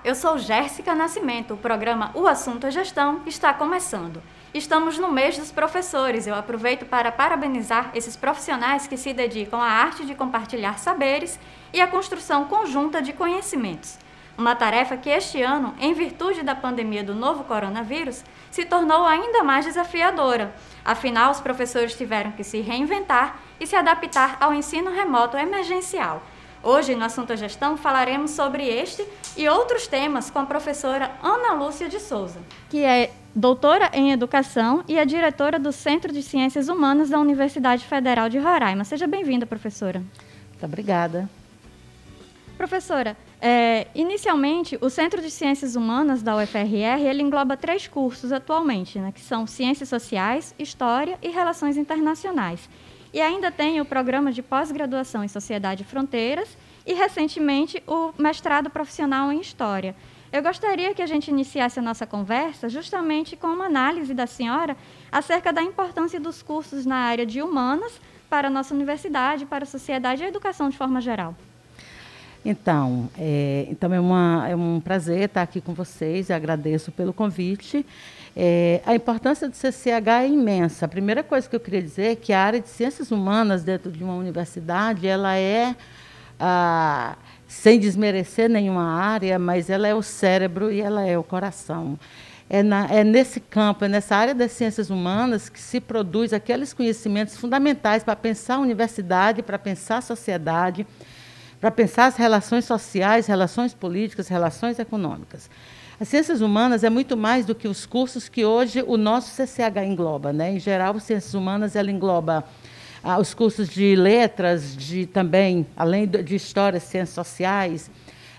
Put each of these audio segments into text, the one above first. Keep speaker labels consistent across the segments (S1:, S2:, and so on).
S1: eu sou Jéssica Nascimento. O programa O Assunto é Gestão está começando. Estamos no mês dos professores. Eu aproveito para parabenizar esses profissionais que se dedicam à arte de compartilhar saberes e à construção conjunta de conhecimentos. Uma tarefa que este ano, em virtude da pandemia do novo coronavírus, se tornou ainda mais desafiadora. Afinal, os professores tiveram que se reinventar e se adaptar ao ensino remoto emergencial. Hoje, no Assunto Gestão, falaremos sobre este e outros temas com a professora Ana Lúcia de Souza, que é doutora em Educação e é diretora do Centro de Ciências Humanas da Universidade Federal de Roraima. Seja bem-vinda, professora.
S2: Muito obrigada.
S1: Professora, inicialmente, o Centro de Ciências Humanas da UFRR, ele engloba 3 cursos atualmente, né, que são Ciências Sociais, História e Relações Internacionais. E ainda tem o programa de pós-graduação em Sociedade e Fronteiras e, recentemente, o mestrado profissional em História. Eu gostaria que a gente iniciasse a nossa conversa justamente com uma análise da senhora acerca da importância dos cursos na área de humanas para a nossa universidade, para a sociedade e a educação de forma geral.
S2: Então é um prazer estar aqui com vocês, eu agradeço pelo convite. A importância do CCH é imensa. A primeira coisa que eu queria dizer é que a área de ciências humanas dentro de uma universidade, ela é, sem desmerecer nenhuma área, mas ela é o cérebro e ela é o coração. É nesse campo, é nessa área das ciências humanas que se produz aqueles conhecimentos fundamentais para pensar a universidade, para pensar a sociedade, para pensar as relações sociais, relações políticas, relações econômicas. As ciências humanas é muito mais do que os cursos que hoje o nosso CCH engloba, né? Em geral, as ciências humanas ela engloba os cursos de letras, também, além de história, ciências sociais,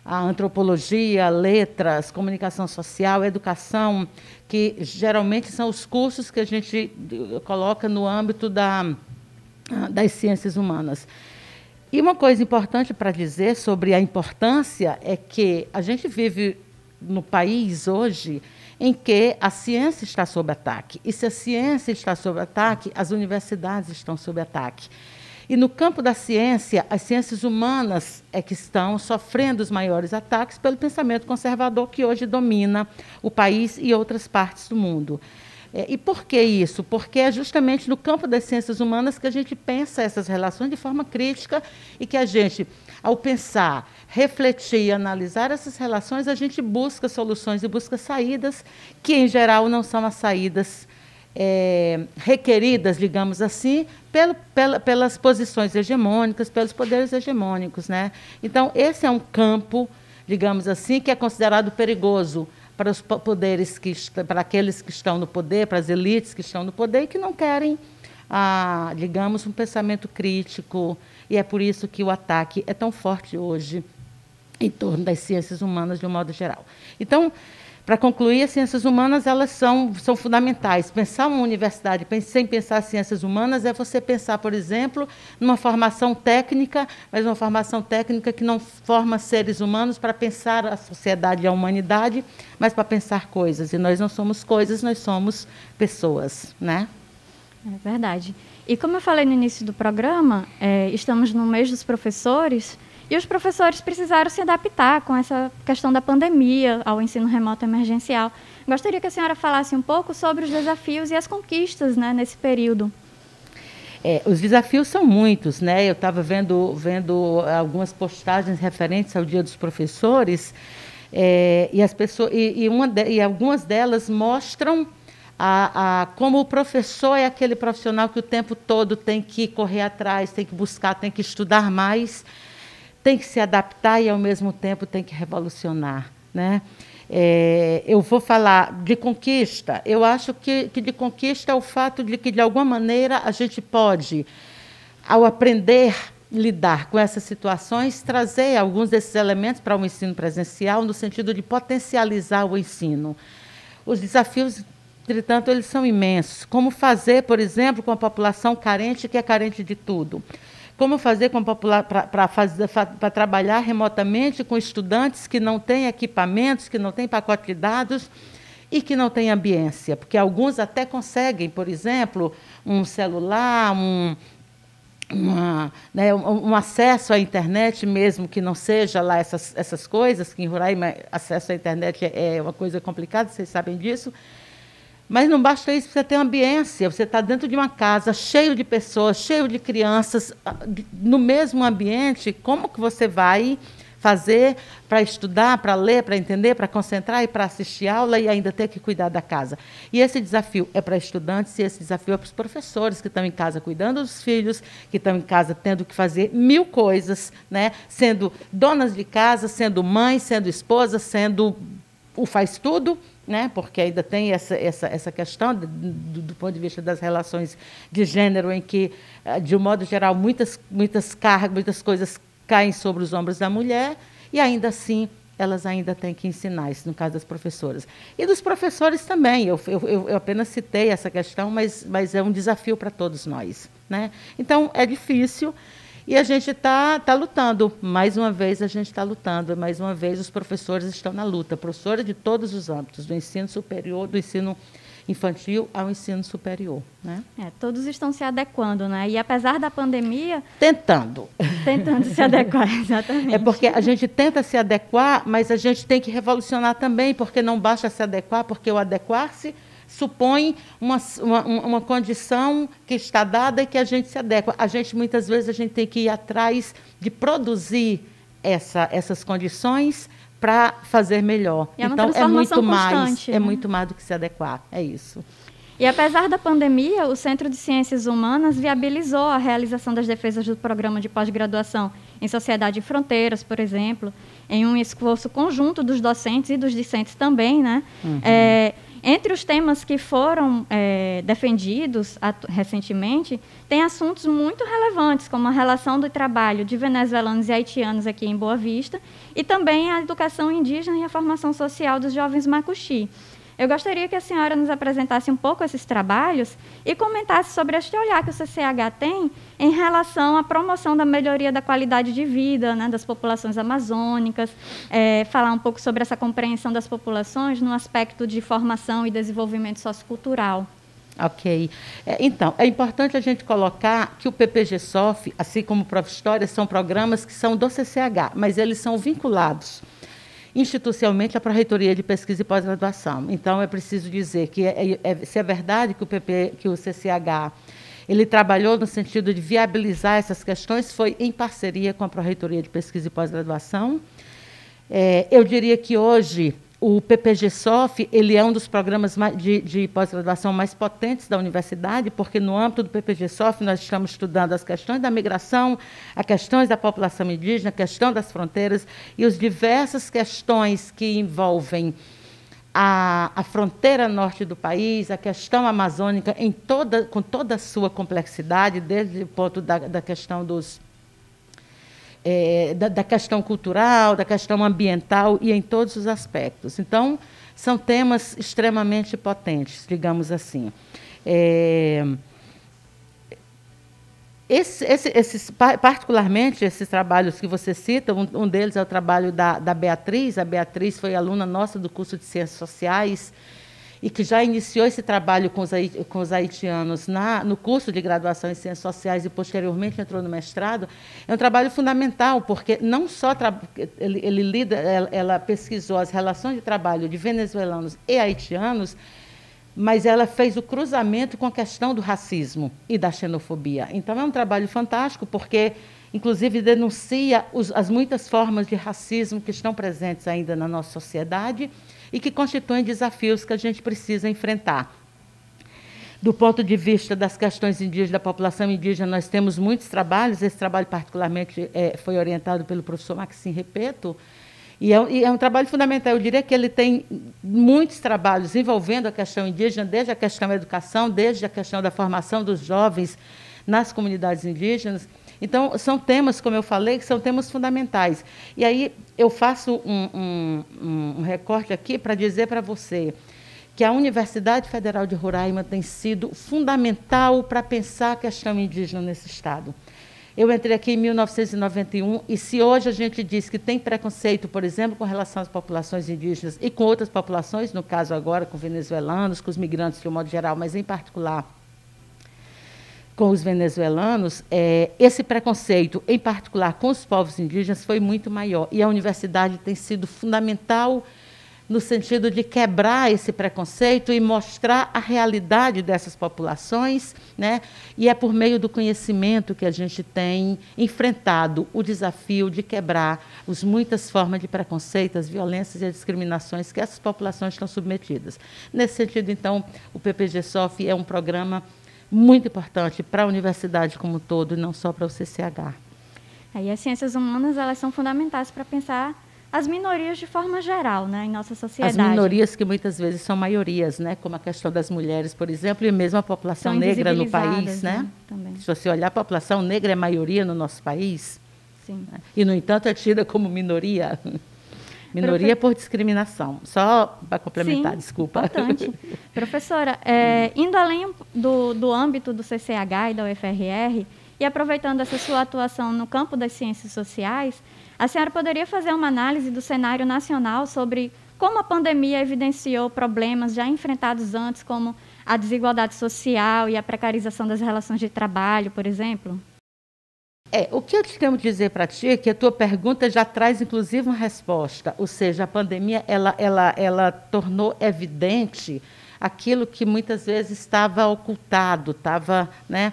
S2: a antropologia, letras, comunicação social, educação, que geralmente são os cursos que a gente coloca no âmbito das ciências humanas. E uma coisa importante para dizer sobre a importância é que a gente vive no país hoje em que a ciência está sob ataque. E se a ciência está sob ataque, as universidades estão sob ataque. E no campo da ciência, as ciências humanas é que estão sofrendo os maiores ataques pelo pensamento conservador que hoje domina o país e outras partes do mundo. E por que isso? Porque é justamente no campo das ciências humanas que a gente pensa essas relações de forma crítica e que a gente, ao pensar, refletir e analisar essas relações, a gente busca soluções e busca saídas que, em geral, não são as saídas requeridas, digamos assim, pelas posições hegemônicas, pelos poderes hegemônicos, né? Então, esse é um campo, digamos assim, que é considerado perigoso para os poderes, para aqueles que estão no poder, para as elites que estão no poder e que não querem, digamos, um pensamento crítico. E é por isso que o ataque é tão forte hoje em torno das ciências humanas de um modo geral. Então, para concluir, as ciências humanas elas são fundamentais. Pensar uma universidade sem pensar ciências humanas é você pensar, por exemplo, numa formação técnica, mas uma formação técnica que não forma seres humanos para pensar a sociedade e a humanidade, mas para pensar coisas. E nós não somos coisas, nós somos pessoas, né?
S1: É verdade. E como eu falei no início do programa, estamos no mês dos professores. E os professores precisaram se adaptar com essa questão da pandemia ao ensino remoto emergencial. Gostaria que a senhora falasse um pouco sobre os desafios e as conquistas, né, nesse período.
S2: Os desafios são muitos, né? Eu estava vendo algumas postagens referentes ao Dia dos Professores e as pessoas e algumas delas mostram como o professor é aquele profissional que o tempo todo tem que correr atrás, tem que buscar, tem que estudar mais, tem que se adaptar e, ao mesmo tempo, tem que revolucionar, né? Eu vou falar de conquista. Eu acho que de conquista é o fato de que, de alguma maneira, a gente pode, ao aprender a lidar com essas situações, trazer alguns desses elementos para o ensino presencial, no sentido de potencializar o ensino. Os desafios, entretanto, eles são imensos. Como fazer, por exemplo, com a população carente, que é carente de tudo? Como fazer para trabalhar remotamente com estudantes que não têm equipamentos, que não têm pacote de dados e que não têm ambiência? Porque alguns até conseguem, por exemplo, um celular, né, um acesso à internet, mesmo que não seja lá essas coisas, que em Roraima acesso à internet é uma coisa complicada, vocês sabem disso. Mas não basta isso, você ter ambiência, você está dentro de uma casa cheio de pessoas, cheio de crianças, no mesmo ambiente, como que você vai fazer para estudar, para ler, para entender, para concentrar e para assistir aula e ainda ter que cuidar da casa? E esse desafio é para estudantes e esse desafio é para os professores que estão em casa cuidando dos filhos, que estão em casa tendo que fazer 1000 coisas, né? Sendo donas de casa, sendo mães, sendo esposas, sendo o faz tudo, né? Porque ainda tem essa questão do ponto de vista das relações de gênero, em que, de um modo geral, muitas cargas, muitas coisas caem sobre os ombros da mulher, e ainda assim elas ainda têm que ensinar, isso no caso das professoras. E dos professores também, eu apenas citei essa questão, mas é um desafio para todos nós, né? Então, é difícil, e a gente está lutando. Mais uma vez, a gente está lutando. Mais uma vez, os professores estão na luta. Professores de todos os âmbitos, do ensino superior, do ensino infantil ao ensino superior, né?
S1: Todos estão se adequando, né? E apesar da pandemia...
S2: Tentando
S1: se adequar, exatamente.
S2: É porque a gente tenta se adequar, mas a gente tem que revolucionar também, porque não basta se adequar, porque o adequar-se supõe uma condição que está dada e que a gente se adequa. Muitas vezes, a gente tem que ir atrás de produzir essas condições para fazer melhor.
S1: E então, é muito
S2: mais,
S1: né?
S2: muito mais do que se adequar, é isso.
S1: E apesar da pandemia, o Centro de Ciências Humanas viabilizou a realização das defesas do programa de pós-graduação em Sociedade e Fronteiras, por exemplo, em um esforço conjunto dos docentes e dos discentes também, né?
S2: Uhum.
S1: Entre os temas que foram defendidos recentemente, tem assuntos muito relevantes, como a relação do trabalho de venezuelanos e haitianos aqui em Boa Vista, e também a educação indígena e a formação social dos jovens Macuxi. Eu gostaria que a senhora nos apresentasse um pouco esses trabalhos e comentasse sobre este olhar que o CCH tem em relação à promoção da melhoria da qualidade de vida, né, das populações amazônicas, falar um pouco sobre essa compreensão das populações no aspecto de formação e desenvolvimento sociocultural.
S2: Ok. Então, é importante a gente colocar que o PPG-SOF, assim como o Prof. História, são programas que são do CCH, mas eles são vinculados institucionalmente à Pró-Reitoria de Pesquisa e Pós-Graduação. Então, é preciso dizer que se é verdade que o CCH ele trabalhou no sentido de viabilizar essas questões, foi em parceria com a Pró-Reitoria de Pesquisa e Pós-Graduação. Eu diria que hoje o PPG-SOF ele é um dos programas de pós-graduação mais potentes da universidade, porque no âmbito do PPG-SOF nós estamos estudando as questões da migração, as questões da população indígena, a questão das fronteiras e as diversas questões que envolvem a fronteira norte do país, a questão amazônica com toda a sua complexidade, desde o ponto da questão da questão cultural, da questão ambiental e em todos os aspectos. Então, são temas extremamente potentes, digamos assim. Particularmente, esses trabalhos que você cita, um deles é o trabalho da Beatriz. A Beatriz foi aluna nossa do curso de Ciências Sociais e que já iniciou esse trabalho com os haitianos no curso de graduação em Ciências Sociais e, posteriormente, entrou no mestrado. É um trabalho fundamental, porque não só ela pesquisou as relações de trabalho de venezuelanos e haitianos, mas ela fez o cruzamento com a questão do racismo e da xenofobia. Então, é um trabalho fantástico, porque, inclusive, denuncia as muitas formas de racismo que estão presentes ainda na nossa sociedade e que constituem desafios que a gente precisa enfrentar. Do ponto de vista das questões indígenas, da população indígena, nós temos muitos trabalhos. Esse trabalho, particularmente, foi orientado pelo professor Maxim Repeto, e é um trabalho fundamental. Eu diria que ele tem muitos trabalhos envolvendo a questão indígena, desde a questão da educação, desde a questão da formação dos jovens nas comunidades indígenas. Então, são temas, como eu falei, que são temas fundamentais. E aí eu faço um recorte aqui para dizer para você que a Universidade Federal de Roraima tem sido fundamental para pensar a questão indígena nesse Estado. Eu entrei aqui em 1991, e se hoje a gente diz que tem preconceito, por exemplo, com relação às populações indígenas e com outras populações, no caso agora com venezuelanos, com os migrantes de um modo geral, mas em particular com os venezuelanos, esse preconceito, em particular com os povos indígenas, foi muito maior. E a universidade tem sido fundamental no sentido de quebrar esse preconceito e mostrar a realidade dessas populações, né? E é por meio do conhecimento que a gente tem enfrentado o desafio de quebrar as muitas formas de preconceito, as violências e as discriminações que essas populações estão submetidas. Nesse sentido, então, o PPG-SOF é um programa muito importante para a universidade como um todo, e não só para o CCH.
S1: E as ciências humanas, elas são fundamentais para pensar as minorias de forma geral, né, em nossa sociedade.
S2: As minorias que muitas vezes são maiorias, né, como a questão das mulheres, por exemplo, e mesmo a população negra no país, né?
S1: Também.
S2: Se você olhar, a população negra é maioria no nosso país.
S1: Sim.
S2: E, no entanto, é tida como minoria. Minoria por discriminação. Só para complementar,
S1: sim,
S2: desculpa.
S1: Importante. Professora, indo além do âmbito do CCH e da UFRR, e aproveitando essa sua atuação no campo das ciências sociais, a senhora poderia fazer uma análise do cenário nacional sobre como a pandemia evidenciou problemas já enfrentados antes, como a desigualdade social e a precarização das relações de trabalho, por exemplo?
S2: O que eu tenho que dizer para ti é que a tua pergunta já traz, inclusive, uma resposta. Ou seja, a pandemia ela tornou evidente aquilo que muitas vezes estava ocultado, estava, né?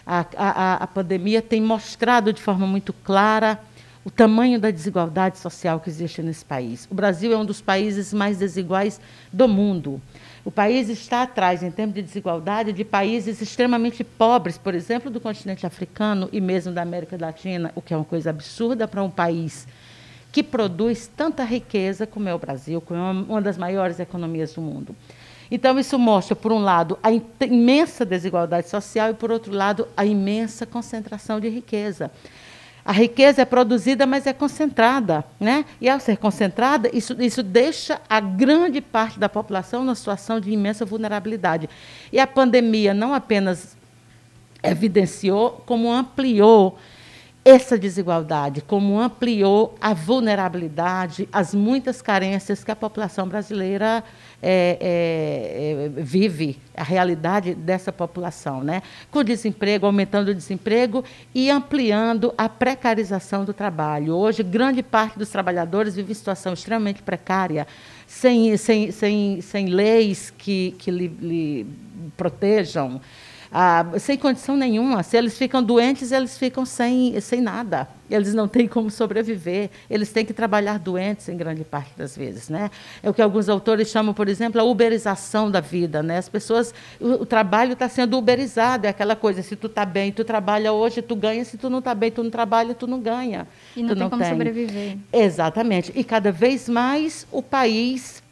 S2: A pandemia tem mostrado de forma muito clara o tamanho da desigualdade social que existe nesse país. O Brasil é um dos países mais desiguais do mundo. O país está atrás, em termos de desigualdade, de países extremamente pobres, por exemplo, do continente africano e mesmo da América Latina, o que é uma coisa absurda para um país que produz tanta riqueza como é o Brasil, como é uma das maiores economias do mundo. Então, isso mostra, por um lado, a imensa desigualdade social e, por outro lado, a imensa concentração de riqueza. A riqueza é produzida, mas é concentrada, né? E, ao ser concentrada, isso deixa a grande parte da população numa situação de imensa vulnerabilidade. E a pandemia não apenas evidenciou, como ampliou essa desigualdade, como ampliou a vulnerabilidade, as muitas carências que a população brasileira vive, a realidade dessa população, né? Com o desemprego, aumentando o desemprego e ampliando a precarização do trabalho. Hoje, grande parte dos trabalhadores vive em situação extremamente precária, sem leis que lhe protejam, sem condição nenhuma. Se eles ficam doentes, eles ficam sem nada. Eles não têm como sobreviver. Eles têm que trabalhar doentes, em grande parte das vezes, né? É o que alguns autores chamam, por exemplo, a uberização da vida, né? As pessoas, o trabalho está sendo uberizado, é aquela coisa, se tu está bem, tu trabalha hoje, tu ganha, se tu não está bem, tu não trabalha, tu não ganha.
S1: E não tem como sobreviver.
S2: Exatamente. E cada vez mais o país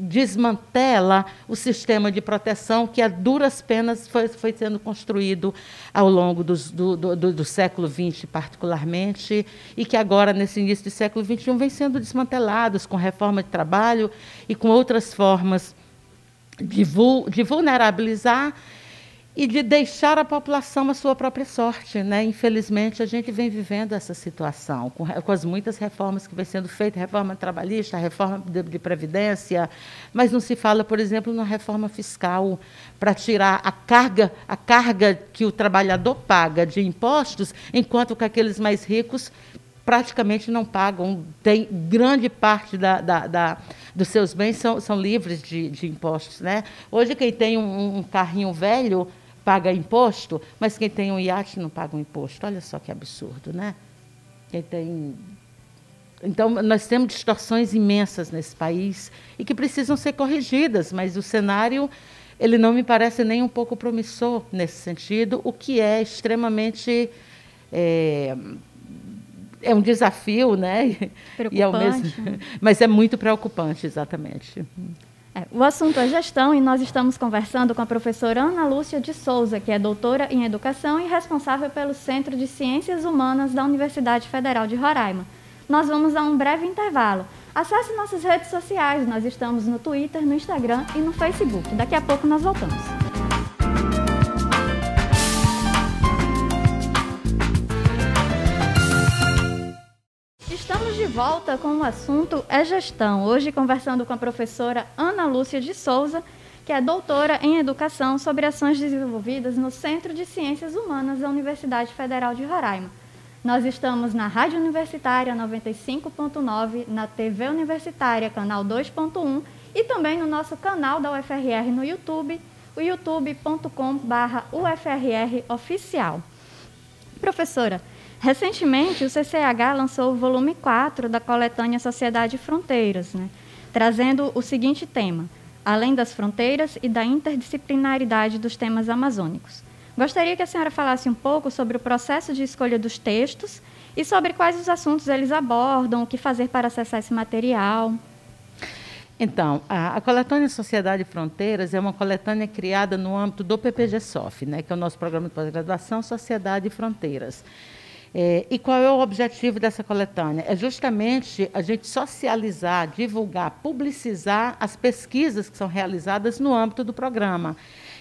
S2: desmantela o sistema de proteção que, a duras penas, foi sendo construído ao longo do século XX, particularmente, e que agora, nesse início do século XXI, vem sendo desmantelados com reforma de trabalho e com outras formas de vulnerabilizar e de deixar a população à sua própria sorte, né? Infelizmente, a gente vem vivendo essa situação, com as muitas reformas que vem sendo feitas, reforma trabalhista, reforma de previdência, mas não se fala, por exemplo, numa reforma fiscal para tirar a carga que o trabalhador paga de impostos, enquanto que aqueles mais ricos praticamente não pagam. Tem grande parte dos seus bens são livres de impostos, né? Hoje, quem tem um carrinho velho paga imposto, mas quem tem um iate não paga um imposto. Olha só que absurdo, né? Então, nós temos distorções imensas nesse país e que precisam ser corrigidas, mas o cenário, ele não me parece nem um pouco promissor nesse sentido, o que é extremamente é um desafio, né?
S1: Preocupante.
S2: Mas é muito preocupante, exatamente.
S1: O assunto é gestão e nós estamos conversando com a professora Ana Lúcia de Souza, que é doutora em Educação e responsável pelo Centro de Ciências Humanas da Universidade Federal de Roraima. Nós vamos a um breve intervalo. Acesse nossas redes sociais, nós estamos no Twitter, no Instagram e no Facebook. Daqui a pouco nós voltamos. Estamos de volta com o assunto é gestão. Hoje conversando com a professora Ana Lúcia de Souza, que é doutora em Educação sobre ações desenvolvidas no Centro de Ciências Humanas da Universidade Federal de Roraima. Nós estamos na Rádio Universitária 95.9, na TV Universitária, canal 2.1, e também no nosso canal da UFRR no YouTube, o youtube.com/UFRR-oficial. Professora, recentemente o CCH lançou o volume 4 da coletânea Sociedade e Fronteiras, trazendo o seguinte tema: além das fronteiras e da interdisciplinaridade dos temas amazônicos. Gostaria que a senhora falasse um pouco sobre o processo de escolha dos textos e sobre quais os assuntos eles abordam, o que fazer para acessar esse material.
S2: Então, a coletânea Sociedade e Fronteiras é uma coletânea criada no âmbito do PPG-SOF, que é o nosso programa de pós-graduação Sociedade e Fronteiras. E qual é o objetivo dessa coletânea? É justamente a gente socializar, divulgar, publicizar as pesquisas que são realizadas no âmbito do programa.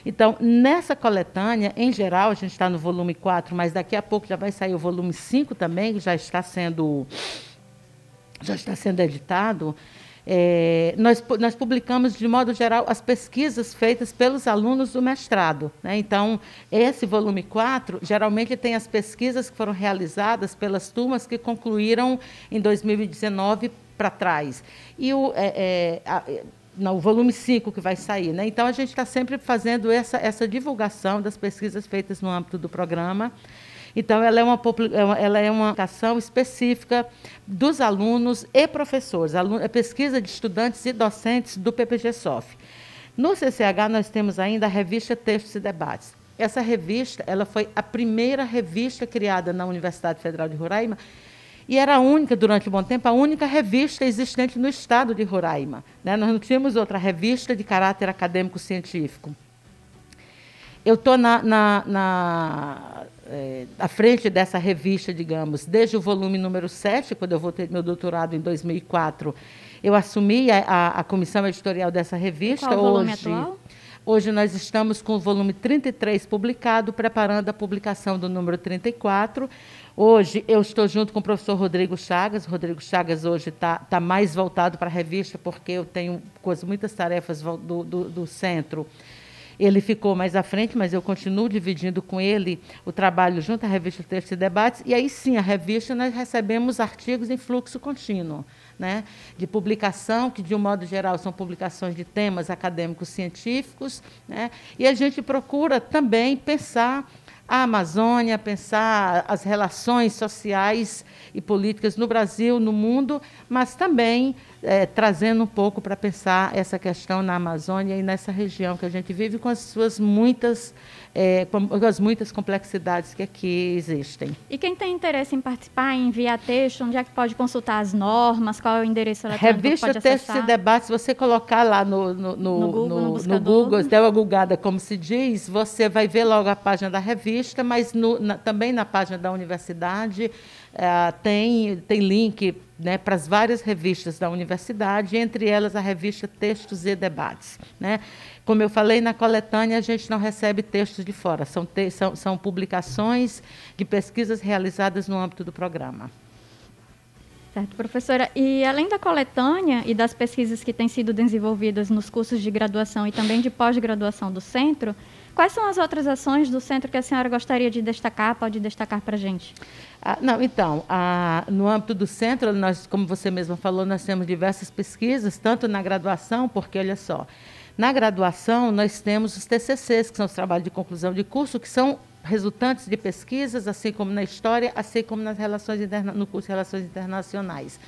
S2: Então, nessa coletânea, em geral, a gente está no volume 4, mas daqui a pouco já vai sair o volume 5 também, que já está sendo editado. Nós publicamos, de modo geral, as pesquisas feitas pelos alunos do mestrado. Então, esse volume 4, geralmente tem as pesquisas que foram realizadas pelas turmas que concluíram em 2019 para trás. E o volume 5 que vai sair. Então, a gente está sempre fazendo essa divulgação das pesquisas feitas no âmbito do programa. Então, ela é uma ação específica dos alunos e professores, pesquisa de estudantes e docentes do PPG-SOF. No CCH, nós temos ainda a revista Textos e Debates. Essa revista ela foi a primeira revista criada na Universidade Federal de Roraima e era a única, durante um bom tempo, a única revista existente no estado de Roraima. Nós não tínhamos outra revista de caráter acadêmico-científico. Eu estou à frente dessa revista, digamos, desde o volume número 7, quando eu voltei meu doutorado em 2004, eu assumi a comissão editorial dessa revista.
S1: Qual o volume atual?
S2: Hoje nós estamos com o volume 33 publicado, preparando a publicação do número 34. Hoje eu estou junto com o professor Rodrigo Chagas. O Rodrigo Chagas hoje está mais voltado para a revista, porque eu tenho muitas tarefas do centro. Ele ficou mais à frente, mas eu continuo dividindo com ele o trabalho junto à revista Textos e Debates. E aí sim, a revista nós recebemos artigos em fluxo contínuo, de publicação, que de um modo geral são publicações de temas acadêmicos científicos, e a gente procura também pensar a Amazônia, pensar as relações sociais e políticas no Brasil, no mundo, mas também trazendo um pouco para pensar essa questão na Amazônia e nessa região que a gente vive com as suas muitas complexidades que aqui existem.
S1: E quem tem interesse em participar, em enviar texto, onde é que pode consultar as normas, qual é o endereço eletrônico que pode acessar?
S2: Revista Textos e Debates, se você colocar lá no Google, der uma googada, como se diz, você vai ver logo a página da revista, mas também na página da universidade tem link para as várias revistas da universidade, entre elas a revista Textos e Debates. Como eu falei, na coletânea a gente não recebe textos de fora, são publicações de pesquisas realizadas no âmbito do programa.
S1: Certo, professora. E além da coletânea e das pesquisas que têm sido desenvolvidas nos cursos de graduação e também de pós-graduação do centro, quais são as outras ações do centro que a senhora gostaria de destacar, pode destacar para a gente?
S2: No âmbito do centro, nós, como você mesma falou, nós temos diversas pesquisas, tanto na graduação, porque, olha só, na graduação nós temos os TCCs, que são os trabalhos de conclusão de curso, que são resultantes de pesquisas, assim como na história, assim como no curso de Relações Internacionais.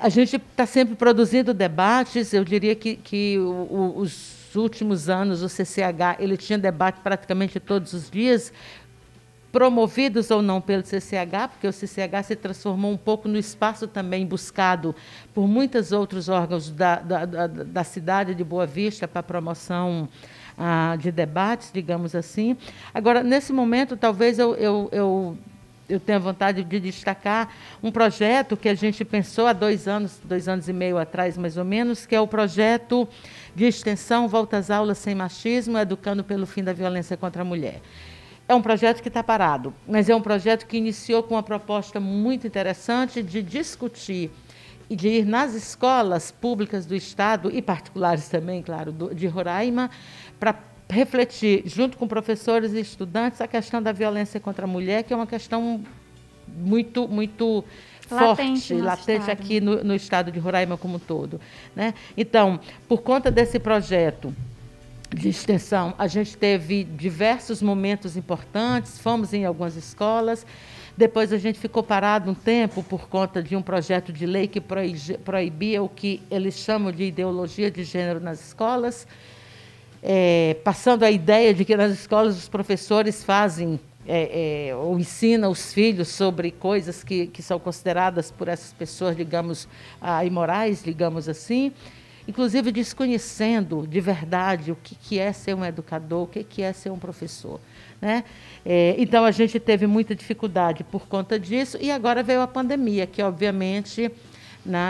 S2: A gente está sempre produzindo debates, eu diria que os últimos anos o CCH ele tinha debate praticamente todos os dias, promovidos ou não pelo CCH, porque o CCH se transformou um pouco no espaço também buscado por muitos outros órgãos da cidade de Boa Vista para a promoção de debates, digamos assim. Agora, nesse momento, talvez eu tenha vontade de destacar um projeto que a gente pensou há 2 anos e meio atrás, mais ou menos, que é o projeto de extensão Volta às Aulas Sem Machismo, Educando pelo Fim da Violência contra a Mulher. É um projeto que está parado, mas é um projeto que iniciou com uma proposta muito interessante de discutir de ir nas escolas públicas do Estado, e particulares também, claro, de Roraima, para refletir, junto com professores e estudantes, a questão da violência contra a mulher, que é uma questão muito, muito latente aqui no estado de Roraima como um todo, né? Então, por conta desse projeto de extensão, a gente teve diversos momentos importantes, fomos em algumas escolas, depois a gente ficou parado um tempo por conta de um projeto de lei que proibia o que eles chamam de ideologia de gênero nas escolas, passando a ideia de que nas escolas os professores fazem ou ensinam os filhos sobre coisas que são consideradas por essas pessoas, digamos, imorais, digamos assim, inclusive desconhecendo de verdade o que é ser um educador, o que é ser um professor, né? Então, a gente teve muita dificuldade por conta disso, e agora veio a pandemia, que, obviamente,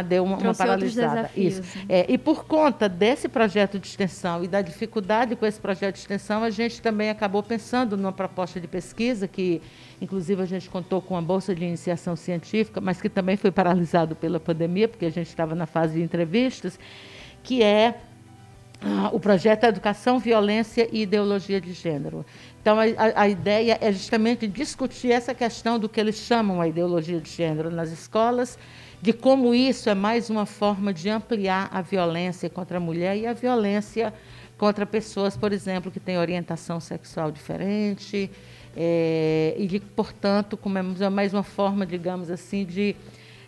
S2: deu uma paralisada. Isso. E por conta desse projeto de extensão e da dificuldade com esse projeto de extensão, a gente também acabou pensando numa proposta de pesquisa, que, inclusive, a gente contou com uma bolsa de iniciação científica, mas que também foi paralisado pela pandemia, porque a gente estava na fase de entrevistas, que é o projeto Educação, Violência e Ideologia de Gênero. Então, a ideia é justamente discutir essa questão do que eles chamam a ideologia de gênero nas escolas, de como isso é mais uma forma de ampliar a violência contra a mulher e a violência contra pessoas, por exemplo, que têm orientação sexual diferente, e de, portanto, como é mais uma forma, digamos assim,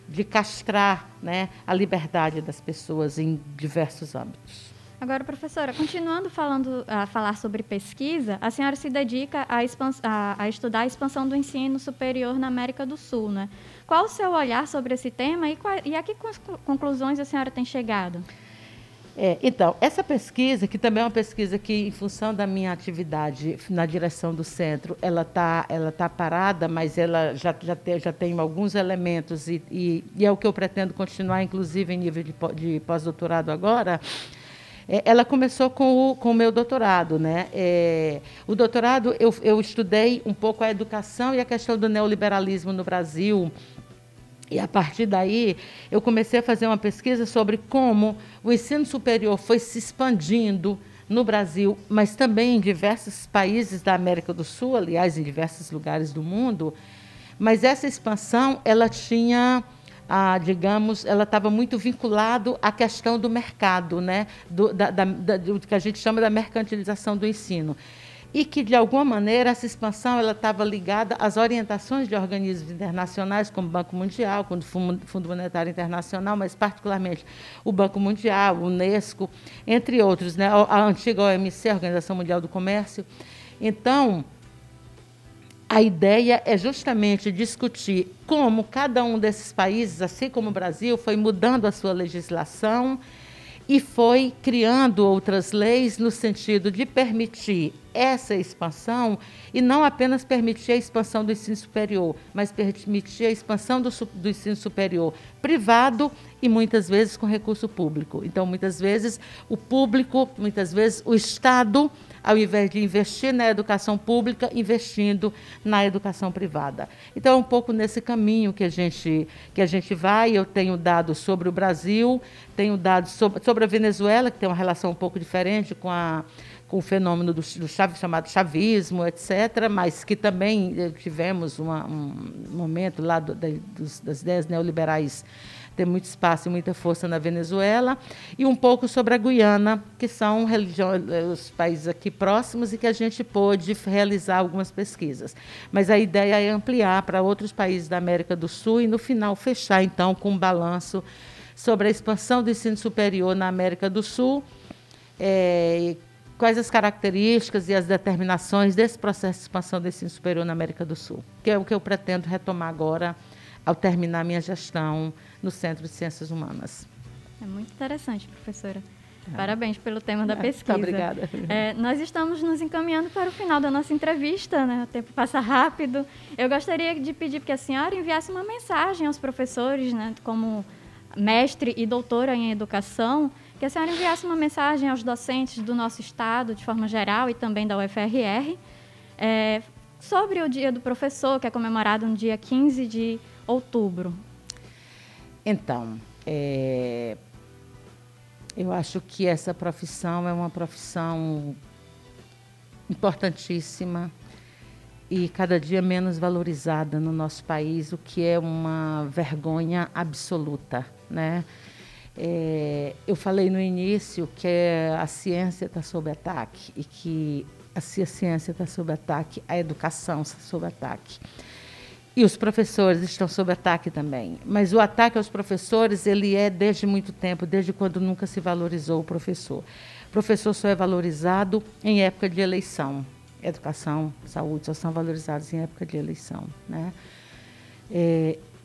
S2: de castrar, né, a liberdade das pessoas em diversos âmbitos.
S1: Agora, professora, continuando a falar sobre pesquisa, a senhora se dedica a estudar a expansão do ensino superior na América do Sul, né? Qual o seu olhar sobre esse tema e a que conclusões a senhora tem chegado?
S2: Então, essa pesquisa, que também é uma pesquisa que, em função da minha atividade na direção do centro, ela tá parada, mas ela já tem alguns elementos e é o que eu pretendo continuar, inclusive, em nível de pós-doutorado agora. Ela começou com o meu doutorado, né? O doutorado, eu estudei um pouco a educação e a questão do neoliberalismo no Brasil. E, a partir daí, eu comecei a fazer uma pesquisa sobre como o ensino superior foi se expandindo no Brasil, mas também em diversos países da América do Sul, aliás, em diversos lugares do mundo. Mas essa expansão, ela tinha... digamos, ela estava muito vinculado à questão do mercado, né? do que a gente chama da mercantilização do ensino. E que, de alguma maneira, essa expansão estava ligada às orientações de organismos internacionais, como o Banco Mundial, como o Fundo Monetário Internacional, mas, particularmente, o Banco Mundial, o Unesco, entre outros, né? A antiga OMC, a Organização Mundial do Comércio. Então, a ideia é justamente discutir como cada um desses países, assim como o Brasil, foi mudando a sua legislação e foi criando outras leis no sentido de permitir essa expansão e não apenas permitir a expansão do ensino superior, mas permitir a expansão do ensino superior privado e muitas vezes com recurso público. Então, muitas vezes o público, muitas vezes o Estado, ao invés de investir na educação pública, investindo na educação privada. Então, é um pouco nesse caminho que a gente vai. Eu tenho dados sobre o Brasil, tenho dados sobre a Venezuela, que tem uma relação um pouco diferente com o fenômeno do chamado chavismo, etc., mas que também tivemos um momento lá das ideias neoliberais ter muito espaço e muita força na Venezuela, e um pouco sobre a Guiana, que são os países aqui próximos e que a gente pôde realizar algumas pesquisas. Mas a ideia é ampliar para outros países da América do Sul e, no final, fechar, então, com um balanço sobre a expansão do ensino superior na América do Sul, quais as características e as determinações desse processo de expansão do ensino superior na América do Sul, que é o que eu pretendo retomar agora, ao terminar minha gestão no Centro de Ciências Humanas.
S1: É muito interessante, professora. Parabéns pelo tema da pesquisa.
S2: Obrigada.
S1: Nós estamos nos encaminhando para o final da nossa entrevista, né? O tempo passa rápido. Eu gostaria de pedir que a senhora enviasse uma mensagem aos professores, né, como mestre e doutora em educação, que a senhora enviasse uma mensagem aos docentes do nosso estado, de forma geral, e também da UFRR, sobre o Dia do Professor, que é comemorado no dia 15 de outubro.
S2: Então, Eu acho que essa profissão é uma profissão importantíssima e cada dia menos valorizada no nosso país, o que é uma vergonha absoluta, né? Eu falei no início que a ciência está sob ataque e que se a ciência está sob ataque, a educação está sob ataque. E os professores estão sob ataque também. Mas o ataque aos professores, ele é desde muito tempo, desde quando nunca se valorizou o professor. O professor só é valorizado em época de eleição. Educação, saúde só são valorizados em época de eleição, né?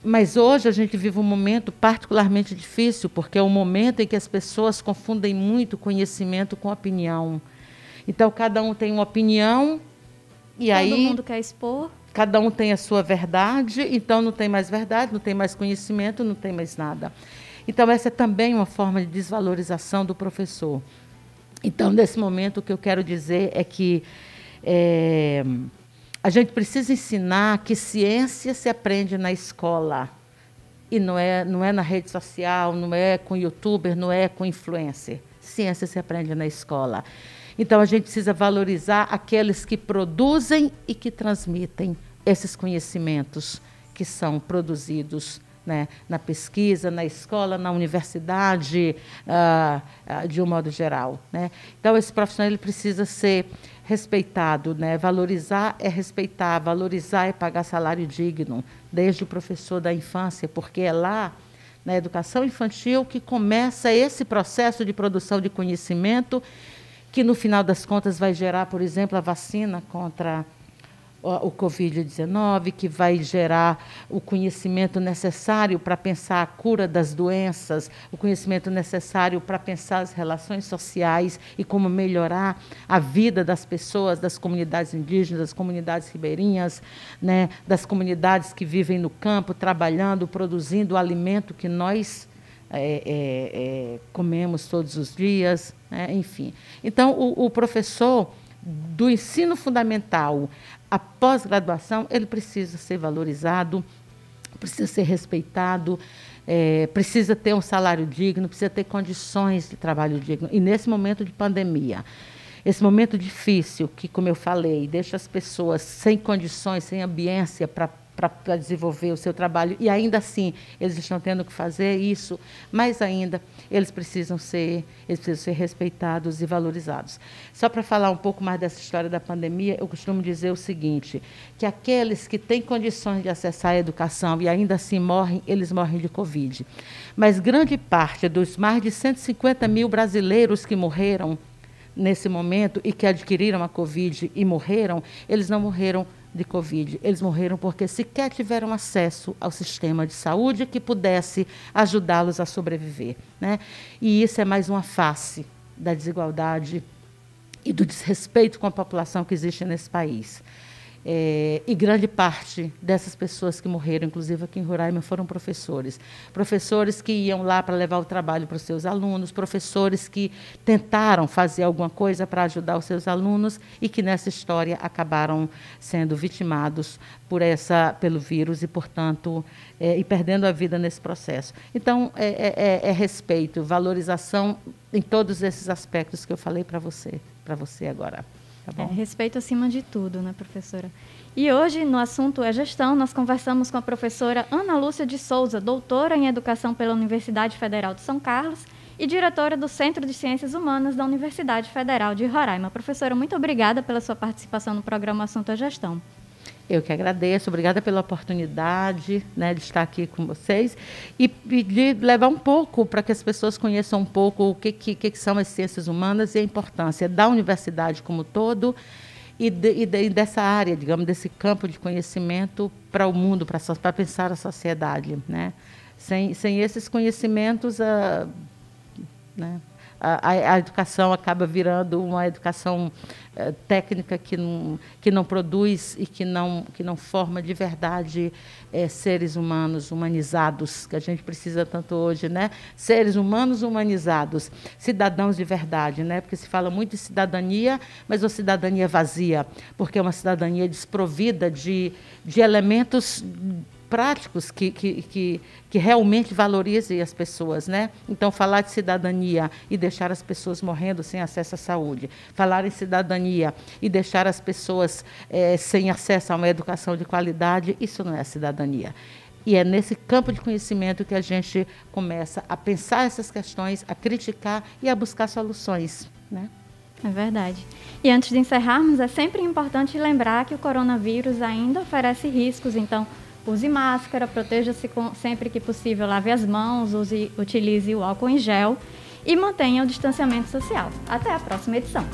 S2: Mas hoje a gente vive um momento particularmente difícil, porque é um momento em que as pessoas confundem muito conhecimento com opinião. Então, cada um tem uma opinião e aí...
S1: Todo mundo quer expor.
S2: Cada um tem a sua verdade, então não tem mais verdade, não tem mais conhecimento, não tem mais nada. Então, essa é também uma forma de desvalorização do professor. Então, nesse momento, o que eu quero dizer é que a gente precisa ensinar que ciência se aprende na escola. E não é na rede social, não é com youtuber, não é com influencer. Ciência se aprende na escola. Então, a gente precisa valorizar aqueles que produzem e que transmitem esses conhecimentos que são produzidos, né, na pesquisa, na escola, na universidade, de um modo geral, né? Então, esse profissional ele precisa ser respeitado, né? Valorizar é respeitar, valorizar é pagar salário digno, desde o professor da infância, porque é lá, na educação infantil, que começa esse processo de produção de conhecimento, que, no final das contas, vai gerar, por exemplo, a vacina contra o Covid-19, que vai gerar o conhecimento necessário para pensar a cura das doenças, o conhecimento necessário para pensar as relações sociais e como melhorar a vida das pessoas, das comunidades indígenas, das comunidades ribeirinhas, né, das comunidades que vivem no campo, trabalhando, produzindo o alimento que nós comemos todos os dias, né? Enfim. Então, o professor do ensino fundamental à pós-graduação, ele precisa ser valorizado, precisa ser respeitado, precisa ter um salário digno, precisa ter condições de trabalho digno. E nesse momento de pandemia, esse momento difícil, que, como eu falei, deixa as pessoas sem condições, sem ambiência para desenvolver o seu trabalho, e ainda assim eles estão tendo que fazer isso, mais ainda, eles precisam ser respeitados e valorizados. Só para falar um pouco mais dessa história da pandemia, eu costumo dizer o seguinte, que aqueles que têm condições de acessar a educação e ainda assim morrem, eles morrem de Covid. Mas grande parte dos mais de 150 mil brasileiros que morreram nesse momento e que adquiriram a Covid e morreram, eles não morreram de Covid. Eles morreram porque sequer tiveram acesso ao sistema de saúde que pudesse ajudá-los a sobreviver, né? E isso é mais uma face da desigualdade e do desrespeito com a população que existe nesse país. E grande parte dessas pessoas que morreram, inclusive aqui em Roraima, foram professores. Professores que iam lá para levar o trabalho para os seus alunos, professores que tentaram fazer alguma coisa para ajudar os seus alunos e que, nessa história, acabaram sendo vitimados pelo vírus e, portanto, e perdendo a vida nesse processo. Então, respeito, valorização em todos esses aspectos que eu falei para você agora. Tá bom?
S1: Respeito acima de tudo, né, professora? E hoje, no assunto gestão, nós conversamos com a professora Ana Lúcia de Souza, doutora em Educação pela Universidade Federal de São Carlos e diretora do Centro de Ciências Humanas da Universidade Federal de Roraima. Professora, muito obrigada pela sua participação no programa Assunto Gestão.
S2: Eu que agradeço, obrigada pela oportunidade, né, de estar aqui com vocês e de levar um pouco para que as pessoas conheçam um pouco o que são as ciências humanas e a importância da universidade como todo e dessa área, digamos, desse campo de conhecimento para o mundo, para pensar a sociedade, né? Sem esses conhecimentos, né, a educação acaba virando uma educação técnica que não produz e que não forma de verdade seres humanos humanizados, que a gente precisa tanto hoje, né? Seres humanos humanizados, cidadãos de verdade, né? Porque se fala muito de cidadania, mas uma cidadania vazia, porque é uma cidadania desprovida de elementos práticos que realmente valorizem as pessoas, né? Então, falar de cidadania e deixar as pessoas morrendo sem acesso à saúde, falar em cidadania e deixar as pessoas sem acesso a uma educação de qualidade, isso não é cidadania. E é nesse campo de conhecimento que a gente começa a pensar essas questões, a criticar e a buscar soluções, né?
S1: É verdade. E antes de encerrarmos, é sempre importante lembrar que o coronavírus ainda oferece riscos, então use máscara, proteja-se sempre que possível, lave as mãos, utilize o álcool em gel e mantenha o distanciamento social. Até a próxima edição.